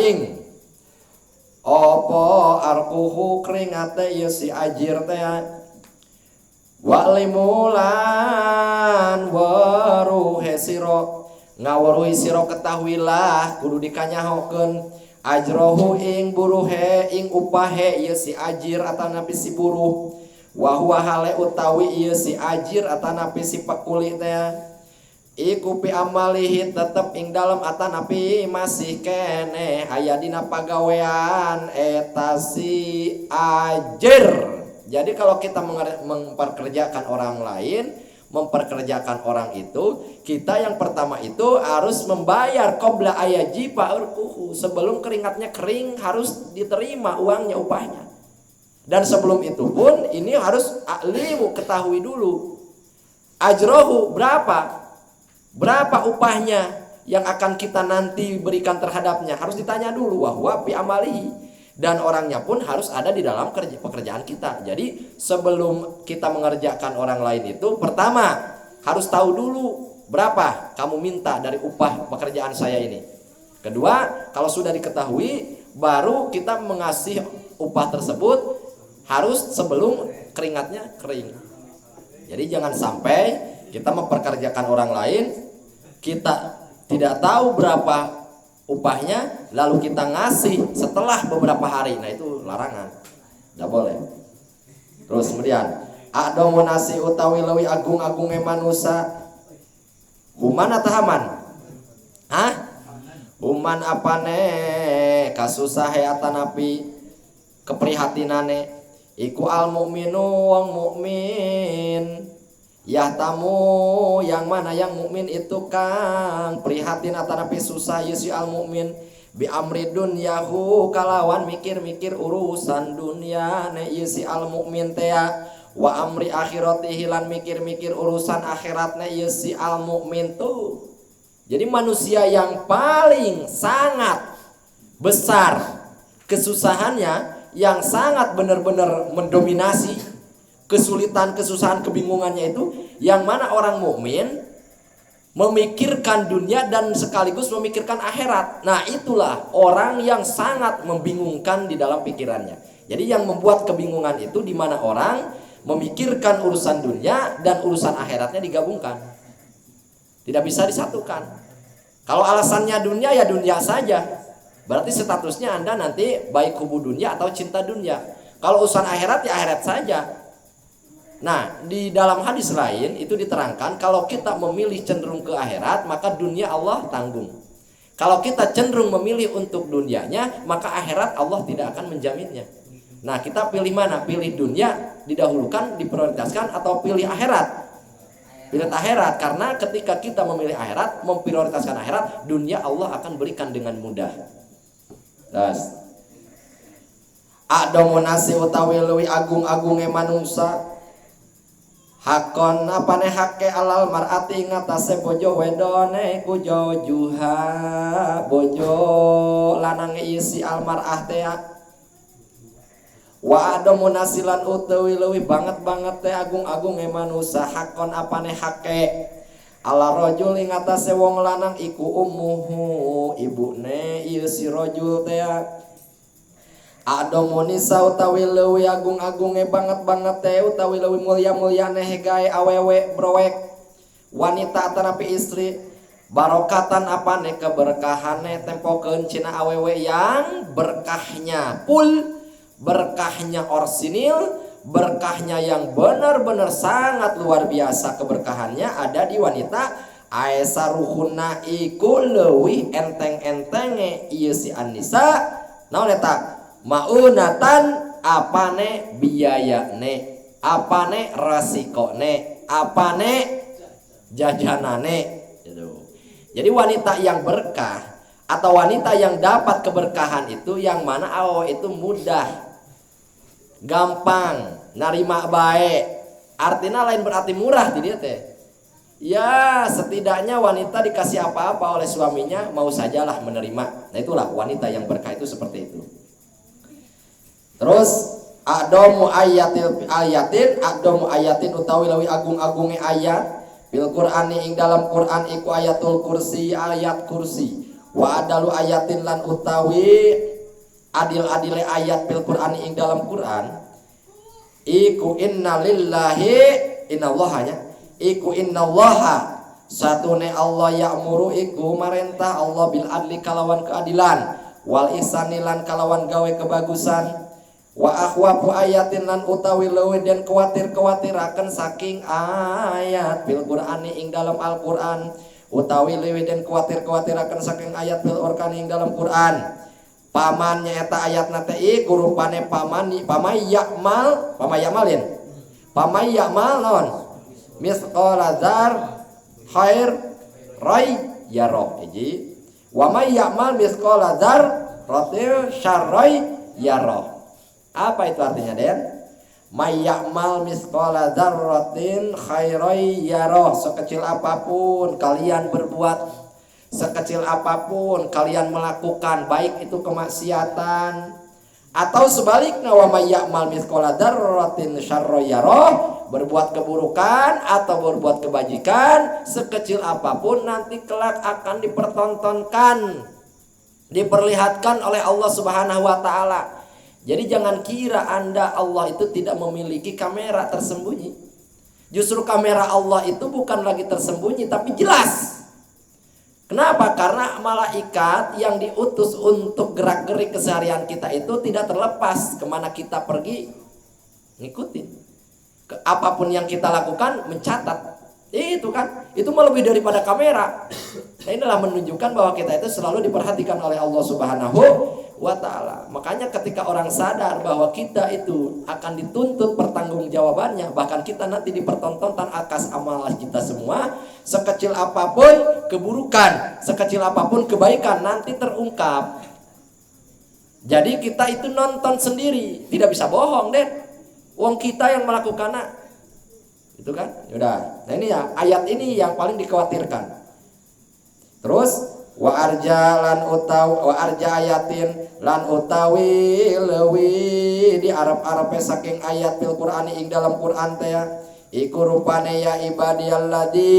ing opo arkuhu keringate ieu si ajir teh walimulan waruhe siro ngaweruhi siro ketahuilah kudu dikanyahokeun ajrohu ing buruhe ing upahe ieu si ajir atanapi si buruh wa huwa hale utawi ieu si ajir atanapi si pakuli teh iku pi amalihi tetep ing dalam atanapi masih kene aya dina pagawean eta si ajir. Jadi kalau kita memperkerjakan orang lain, memperkerjakan orang itu, kita yang pertama itu harus membayar qabla ayajiba urquhu, sebelum keringatnya kering harus diterima uangnya, upahnya. Dan sebelum itu pun ini harus alimu ketahui dulu ajrohu berapa upahnya yang akan kita nanti berikan terhadapnya, harus ditanya dulu wahwa fi amalihi, dan orangnya pun harus ada di dalam pekerjaan kita. Jadi sebelum kita mengerjakan orang lain itu pertama harus tahu dulu berapa kamu minta dari upah pekerjaan saya ini. Kedua, kalau sudah diketahui baru kita mengasih upah tersebut harus sebelum keringatnya kering. Jadi jangan sampai kita memperkerjakan orang lain, kita tidak tahu berapa upahnya, lalu kita ngasih setelah beberapa hari. Nah itu larangan, tidak boleh. Terus kemudian adomu nasi utawi lewi agung-agungnya manusia human atau haman? Human apane kasusahe atanapi keprihatinane iku al mukminu wong mukmin ya tamu yang mana yang mukmin itu kang prihatin atanapi susah yusi al mukmin bi amri dunyahu kalawan mikir-mikir urusan dunia ne yusi al mukmin teh wa amri akhiratihi lan mikir-mikir urusan akhirat ne yusi al mukmin tuh. Jadi manusia yang paling sangat besar kesusahannya, yang sangat benar-benar mendominasi kesulitan, kesusahan, kebingungannya itu yang mana orang mukmin memikirkan dunia dan sekaligus memikirkan akhirat. Nah itulah orang yang sangat membingungkan di dalam pikirannya. Jadi yang membuat kebingungan itu di mana orang memikirkan urusan dunia dan urusan akhiratnya digabungkan, tidak bisa disatukan. Kalau alasannya dunia ya dunia saja, berarti statusnya Anda nanti baik kubu dunia atau cinta dunia. Kalau urusan akhirat ya akhirat saja. Nah, di dalam hadis lain itu diterangkan kalau kita memilih cenderung ke akhirat, maka dunia Allah tanggung. Kalau kita cenderung memilih untuk dunianya, maka akhirat Allah tidak akan menjaminnya. Nah, kita pilih mana? Pilih dunia didahulukan, diprioritaskan, atau pilih akhirat? Pilih akhirat, karena ketika kita memilih akhirat, memprioritaskan akhirat, dunia Allah akan berikan dengan mudah. Das. Adomu nasi utawi leuwih agung-agunge manungsa hakon apane hake alal mar'ati ngatasé bojo wedone ku jojuha bojo lanang isi al mar'ah teh wa adamu nasilan utawi leuwih banget teh agung-agunge manusa hakon apane hake ala rajul ing ngatasé wong lanang iku ummuhu ibune ieu si rajul teh adamu nisa utawi leuwih agung-agunge banget teh utawi leuwih mulya-mulyane gawe awewe browek wanita atanapi istri barokatan apane keberkahane tempokeun cina awewe yang berkahnya full, berkahnya orsinil, berkahnya yang benar-benar sangat luar biasa. Keberkahannya ada di wanita aisaruhunna iku leuwih enteng-entenge ieu si An-Nisa naon eta maunatan apane biayane, apane resikone, apane jajanane gitu. Jadi wanita yang berkah atau wanita yang dapat keberkahan itu yang mana itu mudah, gampang, narima baik. Artinya lain berarti murah di dia teh. Ya setidaknya wanita dikasih apa-apa oleh suaminya mau sajalah menerima. Nah itulah wanita yang berkah itu seperti itu. Terus adomu ayatin utawi lawi agung-agunge ayat bil Qur'ani ing dalam Qur'an iku ayatul kursi, ayat kursi Wa adalu ayatin lan utawi adil-adile ayat fil Qur'ani ing dalam Quran iku innalillahi innallahanya iku innallaha satune Allah ya'muru iku marentah Allah bil adli kalawan keadilan wal ihsani lan kalawan gawe kebagusan wa akhwafu ayatin lan utawi leuwih dan kuatir-kuatiraken saking ayat fil Qur'ani ing dalam Al-Qur'an utawi leuwih dan kuatir-kuatiraken saking ayat fil Qur'ani ing dalam Qur'an paman nyaeta ayat nate iku rupane pamayamalin non misqala dzar khair rai yaro hiji wa may ya'mal misqala dzar ratil syarrai yaro. Apa itu artinya, Den? May ya'mal misqala dzarratin khairai yaro. Sekecil apapun kalian berbuat, sekecil apapun kalian melakukan, baik itu kemaksiatan atau sebaliknya wa may ya'mal mithqala dzarratin syarran yarah, berbuat keburukan atau berbuat kebajikan sekecil apapun nanti kelak akan dipertontonkan, diperlihatkan oleh Allah Subhanahu wa taala. Jadi jangan kira Anda Allah itu tidak memiliki kamera tersembunyi. Justru kamera Allah itu bukan lagi tersembunyi tapi jelas. Kenapa? Karena malaikat yang diutus untuk gerak-gerik keseharian kita itu tidak terlepas kemana kita pergi, ngikutin. Apapun yang kita lakukan mencatat. Itu kan, itu lebih daripada kamera. Nah, inilah menunjukkan bahwa kita itu selalu diperhatikan oleh Allah Subhanahu wa taala. Makanya ketika orang sadar bahwa kita itu akan dituntut pertanggungjawabannya, bahkan kita nanti dipertontonkan atas amalan kita semua, sekecil apapun keburukan, sekecil apapun kebaikan nanti terungkap. Jadi kita itu nonton sendiri, tidak bisa bohong, Den. Wong kita yang melakukannya. Itu kan? Yaudah. Nah ini ya, ayat ini yang paling dikhawatirkan. Terus wa arja ayatin lan utawi lewi di Arab-Arabe saking ayat fil Qur'ani ing dalam Quran teh iku rupane ya ibadiyalladzi